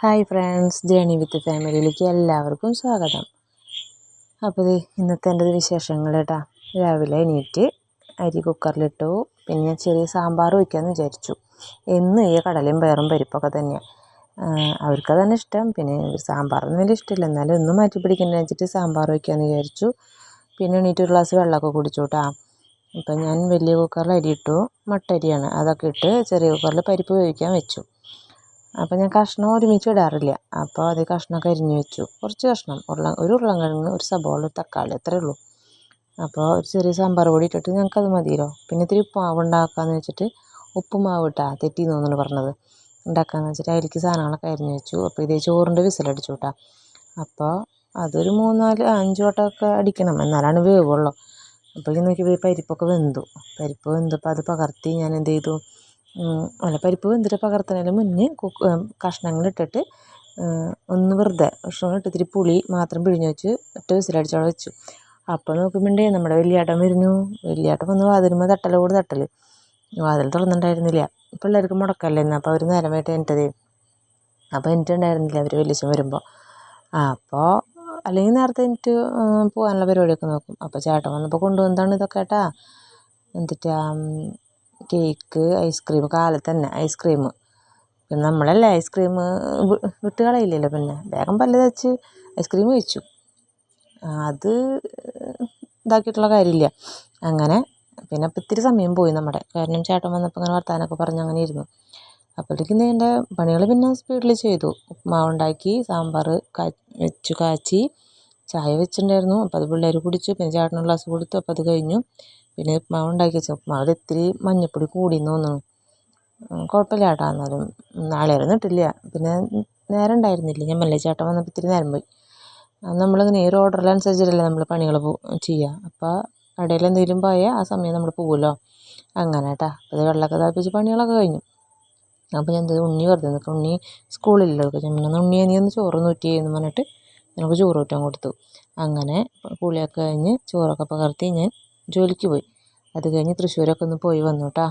Hi friends, journey വിത്ത് ഫാമിലിയിലേക്ക് എല്ലാവർക്കും സ്വാഗതം. അപ്പോൾ ഇന്നത്തെ എൻ്റെ വിശേഷങ്ങൾ കേട്ടോ. രാവിലെ എണീറ്റ് അരി കുക്കറിലിട്ടു. പിന്നെ ചെറിയ സാമ്പാർ വയ്ക്കാമെന്ന് വിചാരിച്ചു. എന്നും ഈ കടലയും പയറും പരിപ്പൊക്കെ തന്നെയാണ്. അവർക്ക് തന്നെ ഇഷ്ടം. പിന്നെ സാമ്പാറൊന്നും വലിയ ഇഷ്ടമില്ല, എന്നാലും ഒന്നും മാറ്റി പിടിക്കണ്ട വെച്ചിട്ട് സാമ്പാർ വയ്ക്കാമെന്ന് വിചാരിച്ചു. പിന്നെ എണീറ്റ് ഒരു ഗ്ലാസ് വെള്ളമൊക്കെ കുടിച്ചു കേട്ടോ. അപ്പം ഞാൻ വലിയ കുക്കറിൽ അരി ഇട്ടു, മട്ടരിയാണ്. അതൊക്കെ ഇട്ട് ചെറിയ കുക്കറിൽ പരിപ്പ് വേവിക്കാൻ വെച്ചു. അപ്പോൾ ഞാൻ കഷ്ണം ഒരുമിച്ച് ഇടാറില്ല. അപ്പോൾ അത് കഷ്ണമൊക്കെ അരിഞ്ഞ് വെച്ചു. കുറച്ച് കഷ്ണം, ഒരു ഉരുളൻകിഴങ്ങ്, ഒരു സബോള, ഒരു തക്കാളി, അത്രയേ ഉള്ളൂ. അപ്പോൾ ഒരു ചെറിയ സാമ്പാർ പൊടി ഇട്ടിട്ട് ഞങ്ങൾക്കത് മതിയല്ലോ. പിന്നെ ഇത്തിരി ഉപ്പുമാവ് ഉണ്ടാക്കാമെന്ന് വെച്ചിട്ട് ഉപ്പുമാവ് ഇട്ടാ തെറ്റിന്ന് തോന്നുന്നു പറഞ്ഞത് ഉണ്ടാക്കാമെന്ന് വെച്ചിട്ട് അതിലേക്ക് സാധനങ്ങളൊക്കെ അരിഞ്ഞ് വെച്ചു. അപ്പോൾ ഇതേ ചോറിൻ്റെ വിസിലടിച്ചു കേട്ടോ. അപ്പോൾ അതൊരു 3-4-5 വട്ടമൊക്കെ അടിക്കണം, എന്നാലാണ് വേവുള്ളൂ. അപ്പോൾ ഇത് നോക്കി പരിപ്പൊക്കെ വെന്തു. പരിപ്പ് വെന്തപ്പോൾ അത് പകർത്തി ഞാൻ എന്ത് ചെയ്തു, പരിപ്പ് വെന്തിട്ട് പകർത്തുന്നതിന് മുന്നേ കഷ്ണങ്ങളിട്ടിട്ട് ഒന്ന് വെറുതെ കഷ്ണങ്ങളിട്ട് ഇത്തിരി പുളി മാത്രം പിഴിഞ്ഞ് വെച്ച് ഒറ്റ വിസിലടിച്ചവിടെ വെച്ചു. അപ്പോൾ നോക്കുമ്പോണ്ടേ നമ്മുടെ വലിയേട്ടൻ വരുന്നു. വലിയേട്ടൻ വന്ന് വാതിലുമ്പോൾ തട്ടൽ വാതിൽ തുറന്നിട്ടുണ്ടായിരുന്നില്ല. പിള്ളേർക്ക് മുടക്കല്ലേ എന്ന്. അപ്പോൾ അവർ നേരമായിട്ട് എണീറ്റതേ. അപ്പോൾ എനിക്കുണ്ടായിരുന്നില്ല അവർ വലിയച്ഛൻ വരുമ്പോൾ. അപ്പോൾ അല്ലെങ്കിൽ നേരത്തെ എനിക്ക് പോകാനുള്ള പരിപാടിയൊക്കെ നോക്കും. അപ്പോൾ ചേട്ടൻ വന്നപ്പോൾ കൊണ്ടുവന്നതാണ് ഇതൊക്കെ കേട്ടാ. എന്നിട്ടാ കേക്ക്, ഐസ്ക്രീം, കാലത്ത് തന്നെ ഐസ്ക്രീം. പിന്നെ നമ്മളല്ലേ ഐസ്ക്രീം വിട്ട് കളയില്ലല്ലോ. പിന്നെ വേഗം പല്ല് തേച്ച് ഐസ്ക്രീം കഴിച്ചു. അത് ഇതാക്കിയിട്ടുള്ള കാര്യമില്ല. അങ്ങനെ പിന്നെ അപ്പം ഇത്തിരി സമയം പോയി നമ്മുടെ. കാരണം ചേട്ടൻ വന്നപ്പോൾ അങ്ങനെ വർത്താനമൊക്കെ പറഞ്ഞ് അങ്ങനെ ഇരുന്നു. അപ്പോഴത്തേക്കും എൻ്റെ പണികൾ പിന്നെ സ്പീഡിൽ ചെയ്തു. ഉപ്പുമാവുണ്ടാക്കി, സാമ്പാർ വെച്ചു, കാച്ചി, ചായ വെച്ചിട്ടുണ്ടായിരുന്നു. അപ്പോൾ അത് പിള്ളേർ കുടിച്ചു. പിന്നെ ചേട്ടന് ഗ്ലാസ് കൊടുത്തു. അപ്പോൾ അത് കഴിഞ്ഞു. പിന്നെ ഉപ്പുമാവ് ഉണ്ടാക്കി വെച്ചു. ഉപ്പുമാവിൽ ഇത്തിരി മഞ്ഞൾപ്പൊടി കൂടിയെന്ന് തോന്നുന്നു. കുഴപ്പമില്ല കേട്ടോ. എന്നാലും നാളെയൊന്നും ഇട്ടില്ല. പിന്നെ നേരം ഉണ്ടായിരുന്നില്ല. ഞാൻ മെല്ലെ ചേട്ടൻ വന്നപ്പോൾ ഇത്തിരി നേരം പോയി. നമ്മളിങ്ങനെ ഒരു ഓർഡറിനനുസരിച്ചിട്ടല്ലേ നമ്മൾ പണികൾ ചെയ്യുക. അപ്പോൾ ഇടയിൽ എന്തെങ്കിലും പോയാൽ ആ സമയം നമ്മൾ പോകുമല്ലോ. അങ്ങനെ കേട്ടോ. അപ്പോൾ വെള്ളമൊക്കെ തിളപ്പിച്ച് പണികളൊക്കെ കഴിഞ്ഞു. അപ്പോൾ ഞാൻ ഉണ്ണി വെറുതെ നിൽക്കും. ഉണ്ണി സ്കൂളിലല്ലോ. ഞാൻ ഉണ്ണിയെ നീ ഒന്ന് ചോറ് നൂറ്റി എന്ന് പറഞ്ഞിട്ട് നമുക്ക് ചോറ് ഊറ്റാൻ കൊടുത്തു. അങ്ങനെ കുളിയൊക്കെ കഴിഞ്ഞ് ചോറൊക്കെ പകർത്തി ഞാൻ ജോലിക്ക് പോയി. അത് കഴിഞ്ഞ് തൃശ്ശൂരൊക്കെ ഒന്ന് പോയി വന്നു കേട്ടോ.